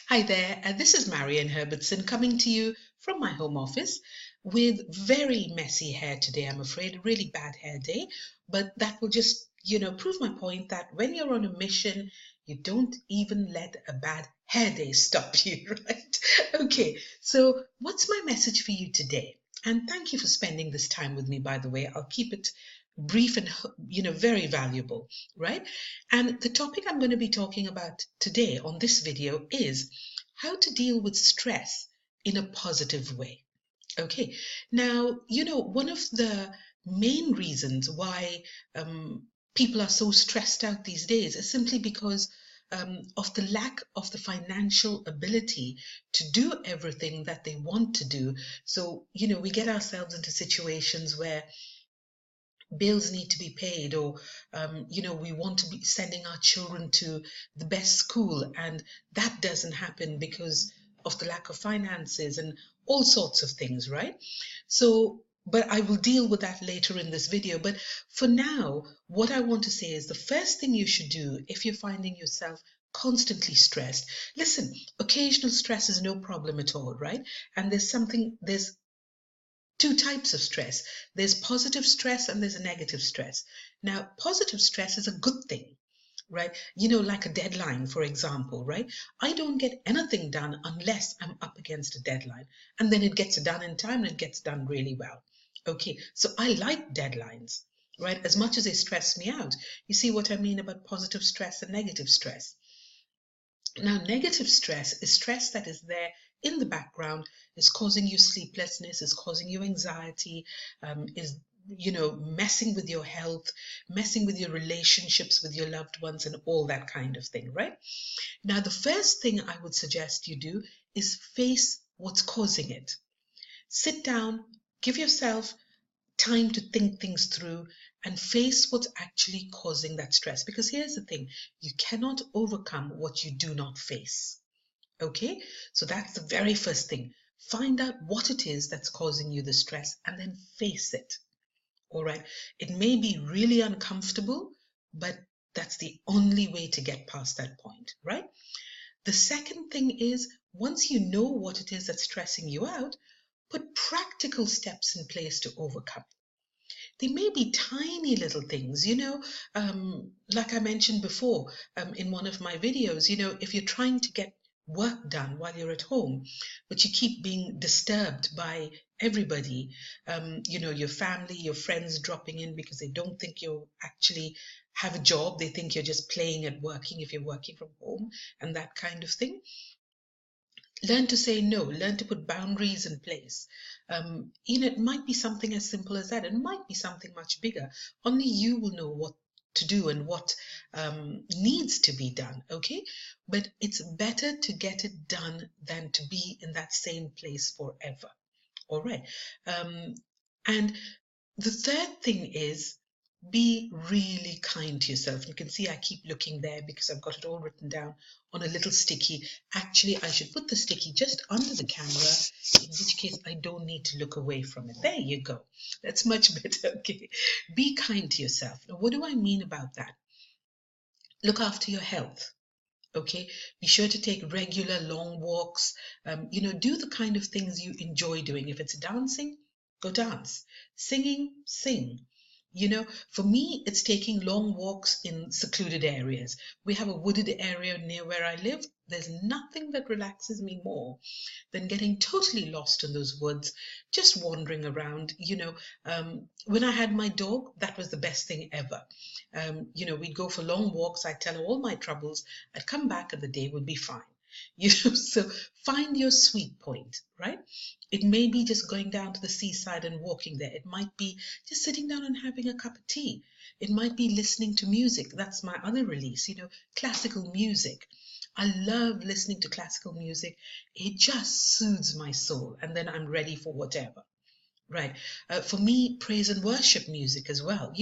Hi there, this is Marian Herbertson coming to you from my home office with very messy hair today, I'm afraid, a really bad hair day, but that will just, prove my point that when you're on a mission, you don't even let a bad hair day stop you, right? Okay, so what's my message for you today? And thank you for spending this time with me, by the way. I'll keep it brief and, very valuable, right? And the topic I'm going to be talking about today on this video is how to deal with stress in a positive way. Okay, now, one of the main reasons why people are so stressed out these days is simply because of the lack of the financial ability to do everything that they want to do. So, we get ourselves into situations where bills need to be paid, or we want to be sending our children to the best school, and that doesn't happen because of the lack of finances and all sorts of things, right? So but I will deal with that later in this video. But for now, what I want to say is the first thing you should do if you're finding yourself constantly stressed, listen, occasional stress is no problem at all, right? And there's two types of stress. There's positive stress and there's a negative stress. Now, positive stress is a good thing, right? Like a deadline, for example, right? I don't get anything done unless I'm up against a deadline. And then it gets done in time and it gets done really well. Okay, so I like deadlines, right? As much as they stress me out. You see what I mean about positive stress and negative stress? Now, negative stress is stress that is there in the background, is causing you sleeplessness, is causing you anxiety, is messing with your health, messing with your relationships with your loved ones, and all that kind of thing, right? Now, the first thing I would suggest you do is face what's causing it. Sit down, give yourself time to think things through and face what's actually causing that stress. Because here's the thing, you cannot overcome what you do not face. Okay, so that's the very first thing. Find out what it is that's causing you the stress and then face it. All right, it may be really uncomfortable, but that's the only way to get past that point, right? The second thing is, once you know what it is that's stressing you out, put practical steps in place to overcome. They may be tiny little things, like I mentioned before in one of my videos, if you're trying to get work done while you're at home, but you keep being disturbed by everybody, your family, your friends dropping in because they don't think you actually have a job. They think you're just playing at working if you're working from home and that kind of thing. Learn to say no, learn to put boundaries in place. It might be something as simple as that. It might be something much bigger. Only you will know what to do and what needs to be done, okay? But it's better to get it done than to be in that same place forever, all right? And the third thing is, be really kind to yourself. You can see I keep looking there because I've got it all written down on a little sticky. Actually, I should put the sticky just under the camera, in which case I don't need to look away from it. There you go. That's much better. Okay. Be kind to yourself. Now, what do I mean about that? Look after your health. Okay, be sure to take regular long walks. Do the kind of things you enjoy doing. If it's dancing, go dance. Singing, sing. For me, it's taking long walks in secluded areas. We have a wooded area near where I live. There's nothing that relaxes me more than getting totally lost in those woods, just wandering around. When I had my dog, that was the best thing ever. We'd go for long walks. I'd tell her all my troubles. I'd come back and the day would be fine. So find your sweet point, right? It may be just going down to the seaside and walking there. It might be just sitting down and having a cup of tea. It might be listening to music. That's my other release, classical music. I love listening to classical music. It just soothes my soul, and then I'm ready for whatever. Right. For me, praise and worship music as well.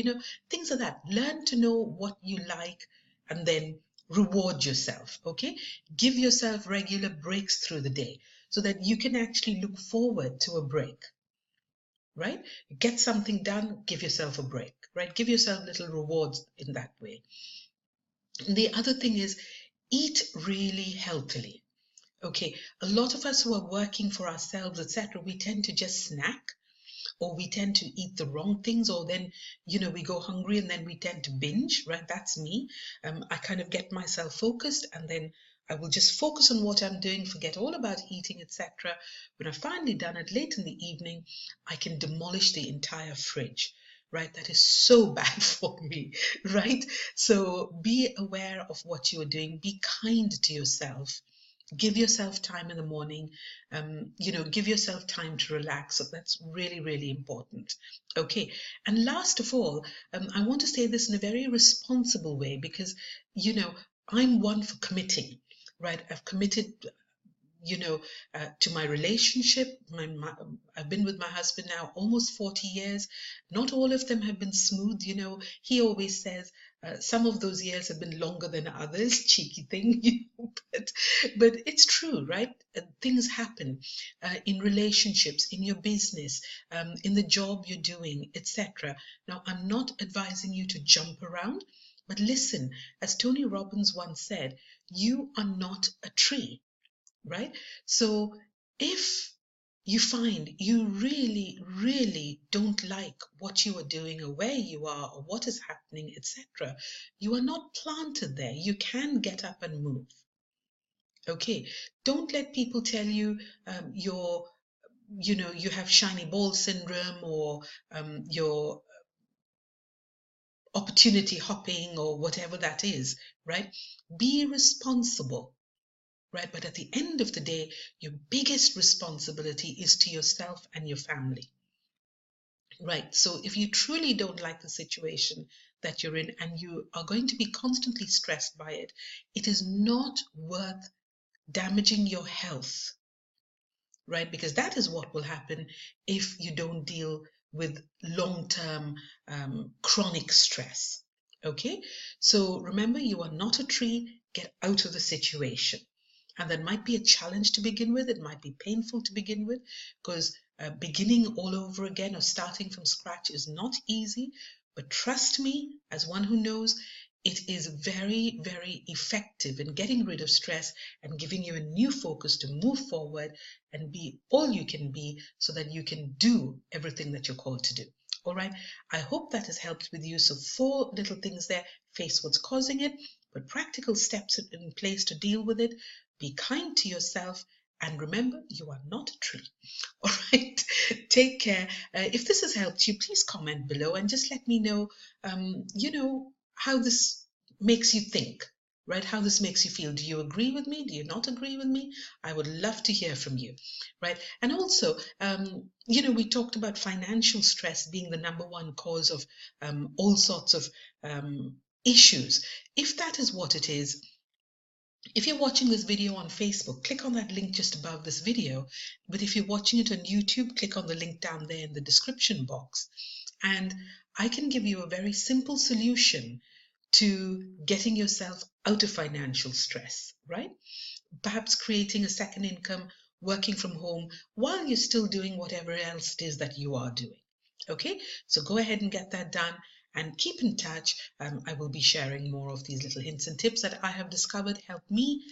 Things like that. Learn to know what you like and then reward yourself. Okay. Give yourself regular breaks through the day so that you can actually look forward to a break. Right. Get something done, give yourself a break. Right. Give yourself little rewards in that way. And the other thing is, eat really healthily. Okay, a lot of us who are working for ourselves, etc., we tend to just snack, or we tend to eat the wrong things, or then we go hungry and then we tend to binge, right? That's me. I kind of get myself focused, and then I will just focus on what I'm doing, forget all about eating, etc. When I've finally done it late in the evening, I can demolish the entire fridge, right? That is so bad for me, right? So be aware of what you are doing, be kind to yourself, give yourself time in the morning, give yourself time to relax. So that's really, really important. Okay, and last of all, I want to say this in a very responsible way, because I'm one for committing, right? I've committed, you know, to my relationship. I've been with my husband now almost 40 years. Not all of them have been smooth. He always says some of those years have been longer than others. Cheeky thing, but it's true, right? Things happen in relationships, in your business, in the job you're doing, etc. Now, I'm not advising you to jump around, but listen, as Tony Robbins once said, you are not a tree, right? So if you find you really, really don't like what you are doing or where you are or what is happening, etc., you are not planted there. You can get up and move. Okay, don't let people tell you you have shiny ball syndrome, or you're opportunity hopping, or whatever that is, right? Be responsible. Right? But at the end of the day, your biggest responsibility is to yourself and your family. Right? So if you truly don't like the situation that you're in and you are going to be constantly stressed by it, it is not worth damaging your health, right? Because that is what will happen if you don't deal with long-term chronic stress. Okay? So remember, you are not a tree. Get out of the situation. And that might be a challenge to begin with. It might be painful to begin with, because beginning all over again or starting from scratch is not easy. But trust me, as one who knows, it is very, very effective in getting rid of stress and giving you a new focus to move forward and be all you can be, so that you can do everything that you're called to do. All right. I hope that has helped with you. So 4 little things there. Face what's causing it, put practical steps in place to deal with it. Be kind to yourself, and remember, you are not a tree. All right. Take care. If this has helped you, please comment below and just let me know, how this makes you think, right? How this makes you feel. Do you agree with me? Do you not agree with me? I would love to hear from you, right? And also, we talked about financial stress being the #1 cause of all sorts of issues. If that is what it is, if you're watching this video on Facebook, click on that link just above this video. But if you're watching it on YouTube, click on the link down there in the description box. And I can give you a very simple solution to getting yourself out of financial stress, right? Perhaps creating a second income, working from home while you're still doing whatever else it is that you are doing. Okay, so go ahead and get that done and keep in touch. I will be sharing more of these little hints and tips that I have discovered help me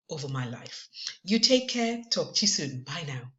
over my life. You take care. Talk to you soon. Bye now.